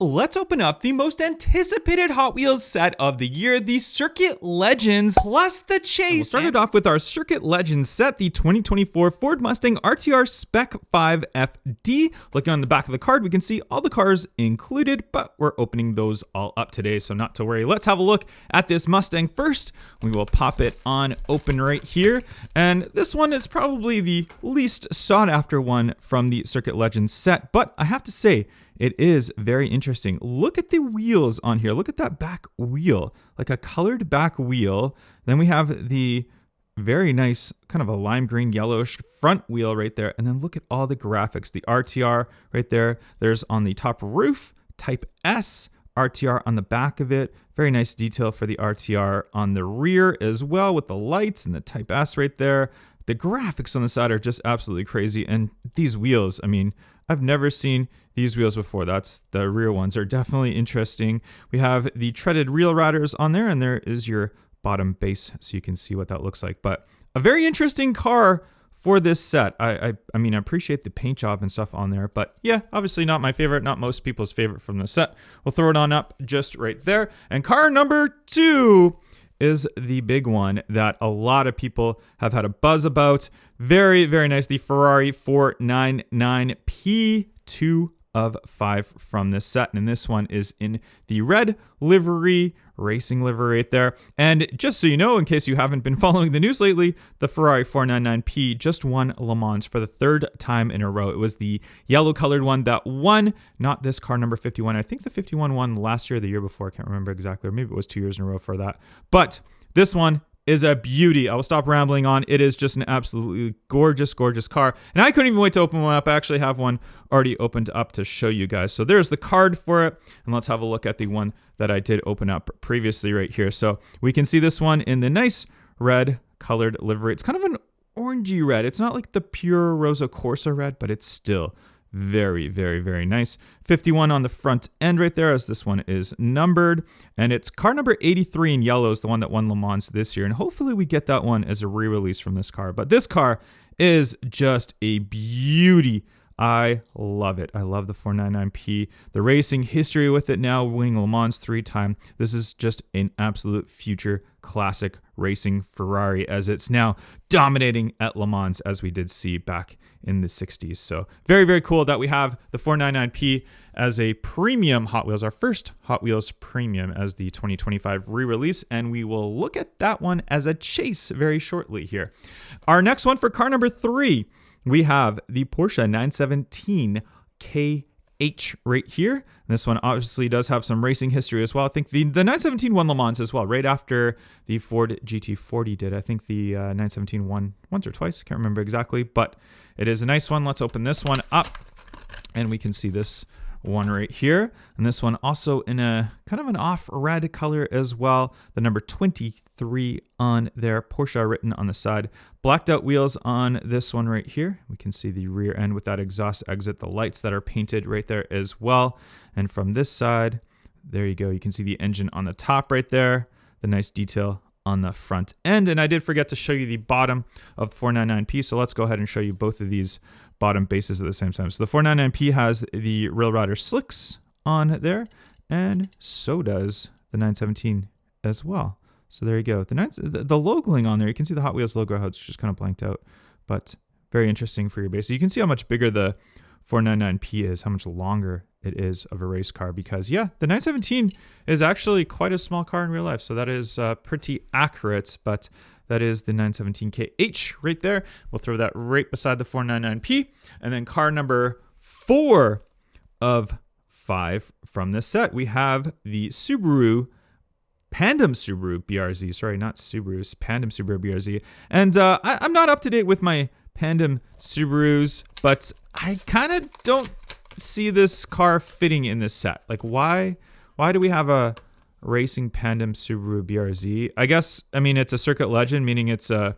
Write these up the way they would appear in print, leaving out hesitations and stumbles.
Let's open up the most anticipated Hot Wheels set of the year, the Circuit Legends plus the Chase. We'll start it off with our Circuit Legends set, the 2024 Ford Mustang RTR Spec 5 FD. Looking on the back of the card, we can see all the cars included, but we're opening those all up today, so not to worry. Let's have a look at this Mustang first. We will pop it on open right here, and this one is probably the least sought after one from the Circuit Legends set, but I have to say, it is very interesting. Look at the wheels on here. Look at that back wheel, like a colored back wheel. Then we have the very nice kind of a lime green yellowish front wheel right there. And then look at all the graphics. The RTR right there. There's on the top roof, Type S, RTR on the back of it. Very nice detail for the RTR on the rear as well with the lights and the Type S right there. The graphics on the side are just absolutely crazy. And these wheels, I mean, I've never seen these wheels before. That's the rear ones are definitely interesting. We have the treaded reel riders on there, and there is your bottom base, so you can see what that looks like. But a very interesting car for this set. I mean, I appreciate the paint job and stuff on there, but yeah, obviously not my favorite, not most people's favorite from the set. We'll throw it on up just right there. And car number 2 is the big one that a lot of people have had a buzz about. Very, very nice. The Ferrari 499 P2 of 5 from this set. And this one is in the red livery, racing livery right there. And just so you know, in case you haven't been following the news lately, the Ferrari 499P just won Le Mans for the 3rd time in a row. It was the yellow colored one that won, not this car number 51. I think the 51 won last year or the year before. I can't remember exactly. Or maybe it was 2 years in a row for that. But this one is a beauty. I will stop rambling on. It is just an absolutely gorgeous, gorgeous car. And I couldn't even wait to open one up. I actually have one already opened up to show you guys. So there's the card for it. And let's have a look at the one that I did open up previously right here. So we can see this one in the nice red colored livery. It's kind of an orangey red. It's not like the pure Rosa Corsa red, but it's still very, very, very nice. 51 on the front end right there, as this one is numbered. And it's car number 83 in yellow is the one that won Le Mans this year. And hopefully we get that one as a re-release from this car. But this car is just a beauty. I love it. I love the 499P. The racing history with it now, winning Le Mans 3 times. This is just an absolute future classic racing Ferrari as it's now dominating at Le Mans as we did see back in the 60s. So very, very cool that we have the 499P as a premium Hot Wheels, our first Hot Wheels premium as the 2025 re-release. And we will look at that one as a chase very shortly here. Our next one for car number 3, we have the Porsche 917 KH right here. And this one obviously does have some racing history as well. I think the 917 won Le Mans as well, right after the Ford GT40 did. I think the 917 won once or twice. I can't remember exactly, but it is a nice one. Let's open this one up, and we can see this one right here. And this one also in a kind of an off red color as well. The number 23 on there, Porsche written on the side. Blacked out wheels on this one right here. We can see the rear end with that exhaust exit, the lights that are painted right there as well. And from this side, there you go. You can see the engine on the top right there. The nice detail on the front end. And I did forget to show you the bottom of the 499P. So let's go ahead and show you both of these bottom bases at the same time. So the 499P has the Rail Rider slicks on there, and so does the 917 as well. So there you go. The logoing on there, you can see the Hot Wheels logo, how it's just kind of blanked out, but very interesting for your base. So you can see how much bigger the 499P is, how much longer it is of a race car, because yeah, the 917 is actually quite a small car in real life. So that is pretty accurate, but that is the 917KH right there. We'll throw that right beside the 499P. And then car number 4 of 5 from this set, we have the Subaru Pandem Subaru BRZ. Sorry, not Subaru's, Pandem Subaru BRZ. And I'm not up to date with my Pandem Subarus, but I kind of don't see this car fitting in this set. Like, why do we have a racing Pandem Subaru BRZ? I guess, I mean, it's a circuit legend, meaning it's a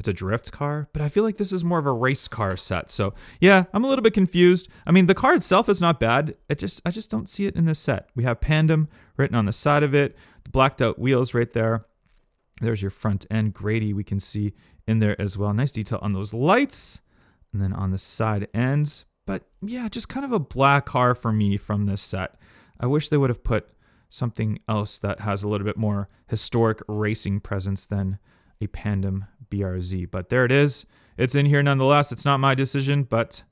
drift car, but I feel like this is more of a race car set. So yeah, I'm a little bit confused. I mean, the car itself is not bad. I just don't see it in this set. We have Pandem written on the side of it, the blacked out wheels right there. There's your front end Grady we can see in there as well. Nice detail on those lights and then on the side ends. But yeah, just kind of a black car for me from this set. I wish they would have put something else that has a little bit more historic racing presence than a Pandem BRZ. But there it is. It's in here nonetheless. It's not my decision, but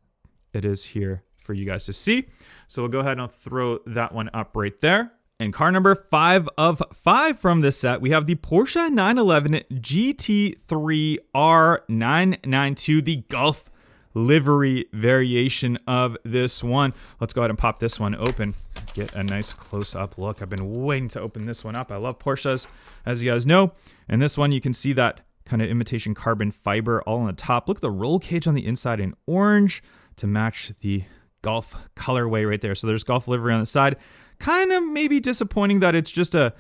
it is here for you guys to see. So we'll go ahead and throw that one up right there. And car number 5 of 5 from this set, we have the Porsche 911 GT3 R992, the Gulf livery variation of this one. Let's go ahead and pop this one open, get a nice close-up look. I've been waiting to open this one up. I love Porsches, as you guys know. And this one, you can see that kind of imitation carbon fiber all on the top. Look at the roll cage on the inside in orange to match the Gulf colorway right there. So there's Gulf livery on the side. Kind of maybe disappointing that it's just a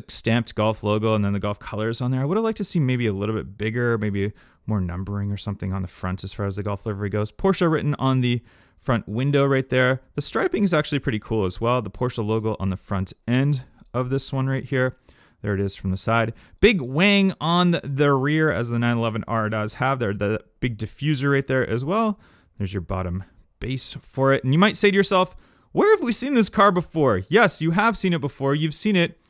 stamped Gulf logo and then the Gulf colors on there. I would have liked to see maybe a little bit bigger, maybe more numbering or something on the front as far as the Gulf livery goes. Porsche written on the front window right there. The striping is actually pretty cool as well. The Porsche logo on the front end of this one right here. There it is from the side. Big wang on the rear as the 911R does have there. The big diffuser right there as well. There's your bottom base for it. And you might say to yourself, where have we seen this car before? Yes, you have seen it before. You've seen it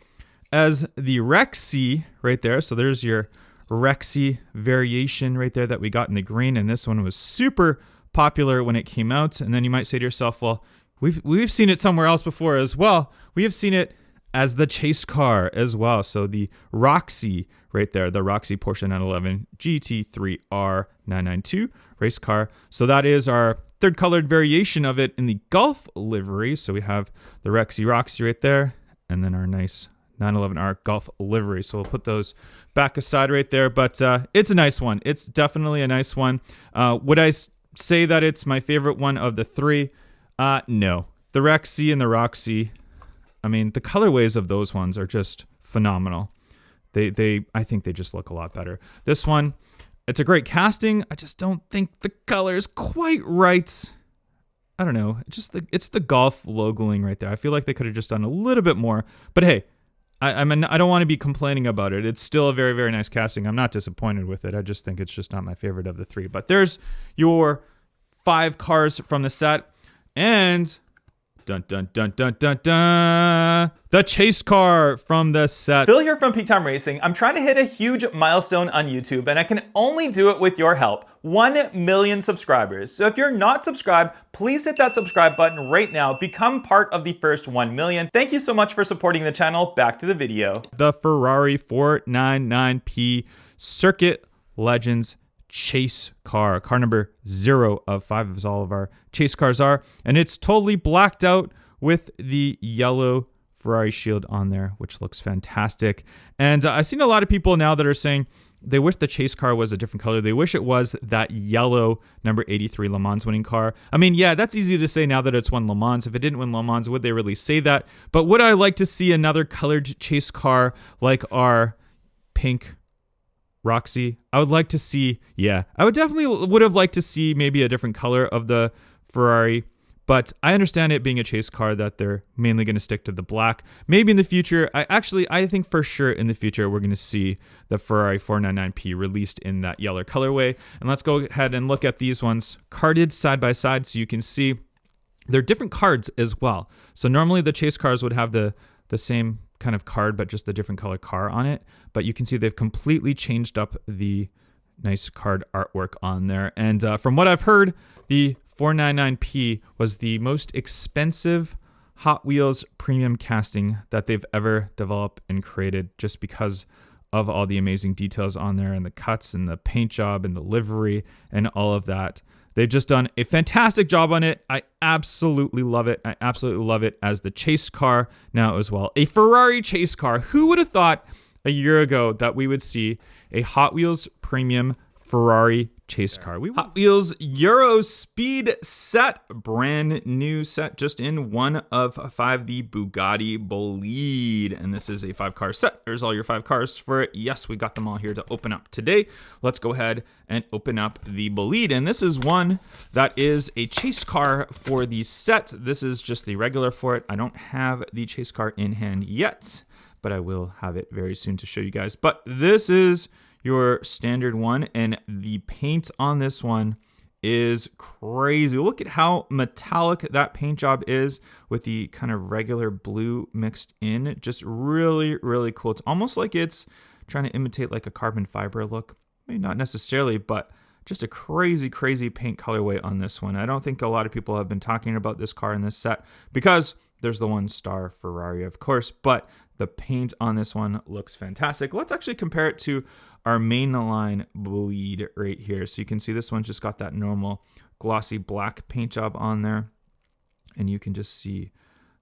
as the Rexy right there. So there's your Rexy variation right there that we got in the green. And this one was super popular when it came out. And then you might say to yourself, well, we've seen it somewhere else before as well. We have seen it as the chase car as well. So the Roxy right there, the Roxy Porsche 911 GT3 R992 race car. So that is our third colored variation of it in the Gulf livery. So we have the Roxy right there, and then our nice 911R Gulf livery. So we'll put those back aside right there, but it's a nice one. It's definitely a nice one. Would I say that it's my favorite one of the three? No. The Rexy and the Roxy, I mean, the colorways of those ones are just phenomenal. I think they just look a lot better. This one, it's a great casting. I just don't think the color's quite right. I don't know. It's the Gulf logoing right there. I feel like they could have just done a little bit more. But hey, I don't want to be complaining about it. It's still a very, very nice casting. I'm not disappointed with it. I just think it's just not my favorite of the three. But there's your 5 cars from the set. And dun dun dun dun dun dun, the chase car from the set. Phil here from PeaktimeRacing. I'm trying to hit a huge milestone on YouTube, and I can only do it with your help. 1 million subscribers. So if you're not subscribed, please hit that subscribe button right now. Become part of the first 1 million. Thank you so much for supporting the channel. Back to the video. The Ferrari 499P Circuit Legends chase car number 0 of 5, as all of our chase cars are, and it's totally blacked out with the yellow Ferrari shield on there, which looks fantastic. And I've seen a lot of people now that are saying they wish the chase car was a different color. They wish it was that yellow number 83 Le Mans winning car. I mean, yeah, that's easy to say now that it's won Le Mans. If it didn't win Le Mans, would they really say that? But would I like to see another colored chase car like our pink Roxy? I would like to see, yeah, I would have liked to see maybe a different color of the Ferrari, but I understand it being a chase car that they're mainly going to stick to the black. Maybe in the future, I think for sure in the future, we're going to see the Ferrari 499P released in that yellow colorway. And let's go ahead and look at these ones carded side by side so you can see they're different cards as well. So normally the chase cars would have the same kind of card, but just a different color car on it. But you can see they've completely changed up the nice card artwork on there. And from what I've heard, the 499P was the most expensive Hot Wheels premium casting that they've ever developed and created, just because of all the amazing details on there and the cuts and the paint job and the livery and all of that. They've just done a fantastic job on it. I absolutely love it. I absolutely love it as the chase car now as well. A Ferrari chase car. Who would have thought a year ago that we would see a Hot Wheels premium Ferrari chase car? Hot Wheels Eurospeed set, brand new set, just in 1 of 5, the Bugatti Bolide. And this is a 5-car set. There's all your 5 cars for it. Yes, we got them all here to open up today. Let's go ahead and open up the Bolide. And this is one that is a chase car for the set. This is just the regular for it. I don't have the chase car in hand yet, but I will have it very soon to show you guys. But this is your standard one, and the paint on this one is crazy. Look at how metallic that paint job is with the kind of regular blue mixed in. Just really, really cool. It's almost like it's trying to imitate like a carbon fiber look. I mean, not necessarily, but just a crazy, crazy paint colorway on this one. I don't think a lot of people have been talking about this car in this set because there's the 1-star Ferrari, of course, but the paint on this one looks fantastic. Let's actually compare it to our mainline bleed right here. So you can see this one's just got that normal glossy black paint job on there. And you can just see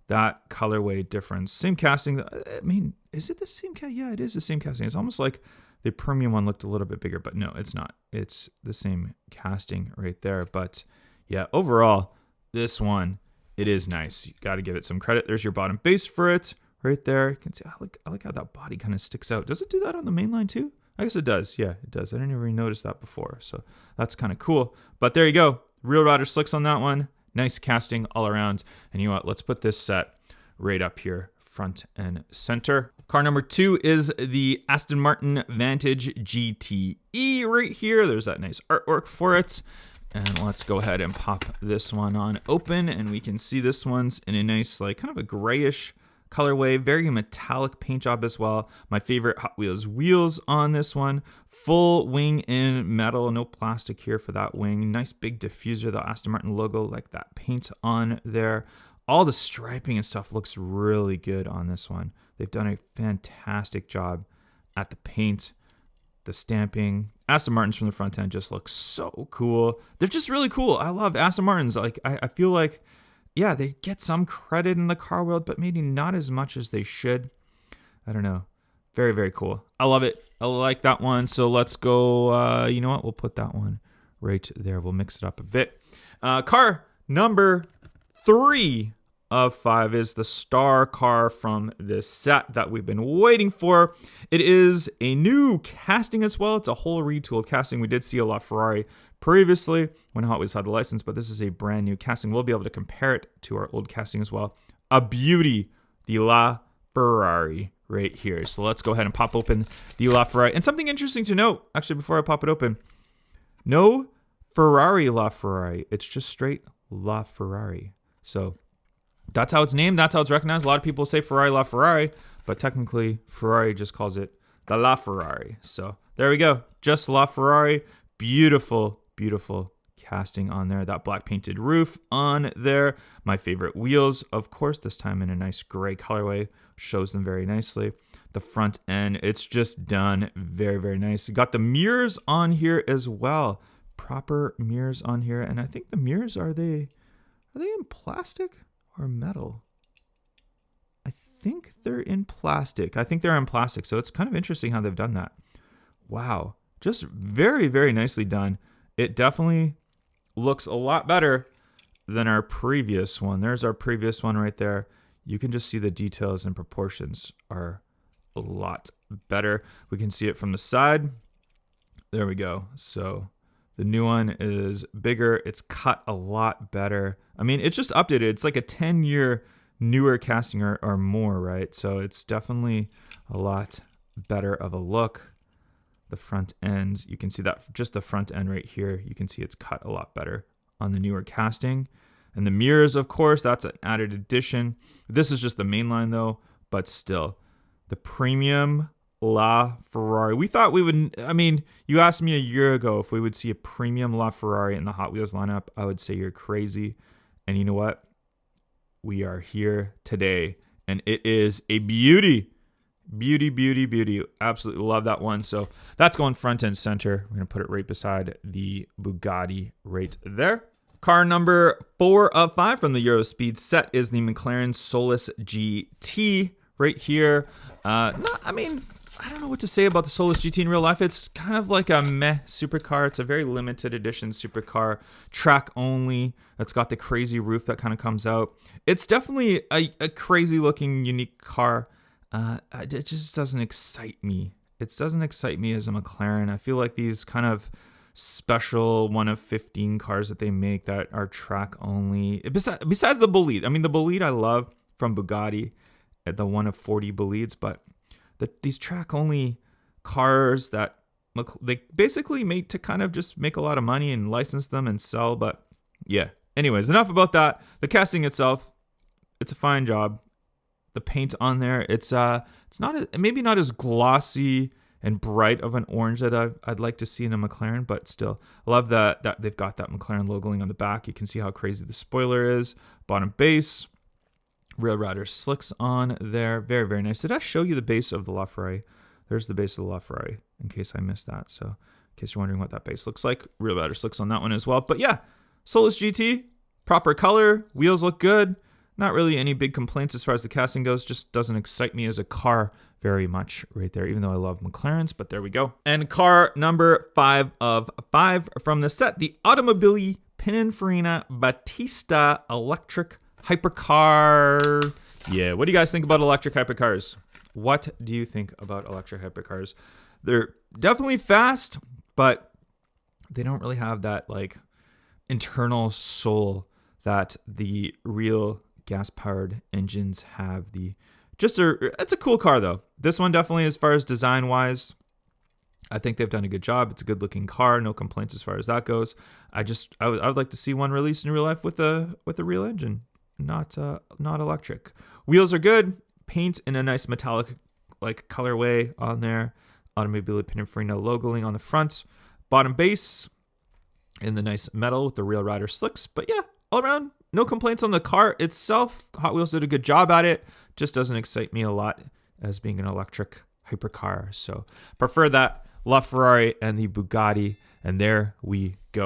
that colorway difference. Same casting. I mean, is it the same casting? Yeah, it is the same casting. It's almost like the premium one looked a little bit bigger, but no, it's not. It's the same casting right there. But yeah, overall, this one, it is nice. You got to give it some credit. There's your bottom base for it right there. You can see, I like how that body kind of sticks out. Does it do that on the mainline too? I guess it does. Yeah, it does. I didn't even notice that before. So that's kind of cool. But there you go. Real Rider slicks on that one. Nice casting all around. And you know what? Let's put this set right up here, front and center. Car number 2 is the Aston Martin Vantage GTE right here. There's that nice artwork for it. And let's go ahead and pop this one on open. And we can see this one's in a nice, like kind of a grayish colorway, very metallic paint job as well. My favorite Hot Wheels wheels on this one. Full wing in metal, no plastic here for that wing. Nice big diffuser, the Aston Martin logo, like that paint on there. All the striping and stuff looks really good on this one. They've done a fantastic job at the paint, the stamping. Aston Martins from the front end just look so cool. They're just really cool. I love Aston Martins. Like I feel like, yeah, they get some credit in the car world, but maybe not as much as they should. I don't know. Very, very cool. I love it. I like that one. So let's go, you know what? We'll put that one right there. We'll mix it up a bit. Car number 3 of 5 is the star car from this set that we've been waiting for. It is a new casting as well. It's a whole retooled casting. We did see a LaFerrari previously when Hot Wheels had the license, but this is a brand new casting. We'll be able to compare it to our old casting as well. A beauty, the LaFerrari right here. So let's go ahead and pop open the LaFerrari. And something interesting to note, actually, before I pop it open, no Ferrari LaFerrari. It's just straight LaFerrari. So that's how it's named. That's how it's recognized. A lot of people say Ferrari LaFerrari, but technically Ferrari just calls it the LaFerrari. So there we go. Just LaFerrari. Beautiful, beautiful casting on there. That black painted roof on there. My favorite wheels, of course, this time in a nice gray colorway. Shows them very nicely. The front end, it's just done very, very nice. You got the mirrors on here as well. Proper mirrors on here. And I think the mirrors, are they in plastic or metal? I think they're in plastic. So it's kind of interesting how they've done that. Wow. Just very, very nicely done. It definitely looks a lot better than our previous one. There's our previous one right there. You can just see the details and proportions are a lot better. We can see it from the side. There we go. So the new one is bigger. It's cut a lot better. I mean, it's just updated. It's like a 10-year newer casting or more, right? So it's definitely a lot better of a look. The front end, you can see that just the front end right here. You can see it's cut a lot better on the newer casting. And the mirrors, of course, that's an added addition. This is just the main line though, but still. The premium LaFerrari. We thought we would, I mean, you asked me a year ago if we would see a premium LaFerrari in the Hot Wheels lineup. I would say you're crazy. And you know what? We are here today. And it is a beauty. Beauty, beauty, beauty. Absolutely love that one. So that's going front and center. We're going to put it right beside the Bugatti right there. Car number 4 of 5 from the Eurospeed set is the McLaren Solus GT right here. I don't know what to say about the Solus GT in real life. It's kind of like a meh supercar. It's a very limited edition supercar, track only. It's got the crazy roof that kind of comes out. It's definitely a crazy looking, unique car. It just doesn't excite me. It doesn't excite me as a McLaren. I feel like these kind of special 1 of 15 cars that they make that are track only. Besides the Bolide. I mean, the Bolide I love from Bugatti, the 1 of 40 Bolides, but these track only cars that they basically made to kind of just make a lot of money and license them and sell. But yeah, anyways, enough about that. The casting itself, it's a fine job. The paint on there, it's not maybe not as glossy and bright of an orange that I'd like to see in a McLaren, but still, I love that they've got that McLaren logoing on the back. You can see how crazy the spoiler is. Bottom base, Rail Rider slicks on there. Very, very nice. Did I show you the base of the LaFerrari? There's the base of the LaFerrari, in case I missed that. So, in case you're wondering what that base looks like, Rail Rider slicks on that one as well. But yeah, Solus GT, proper color, wheels look good. Not really any big complaints as far as the casting goes. Just doesn't excite me as a car very much right there, even though I love McLarens, but there we go. And car number 5 of 5 from the set, the Automobili Pininfarina Battista electric hypercar. Yeah, what do you guys think about electric hypercars? What do you think about electric hypercars? They're definitely fast, but they don't really have that like internal soul that the real gas-powered engines have. It's a cool car though. This one definitely, as far as design-wise, I think they've done a good job. It's a good-looking car. No complaints as far as that goes. I would like to see one released in real life with a real engine, not electric. Wheels are good. Paint in a nice metallic like colorway on there. Automobili Pininfarina logoing on the front. Bottom base in the nice metal with the Rail Rider slicks. But yeah, all around, no complaints on the car itself. Hot Wheels did a good job at it. Just doesn't excite me a lot as being an electric hypercar. So prefer that LaFerrari and the Bugatti. And there we go.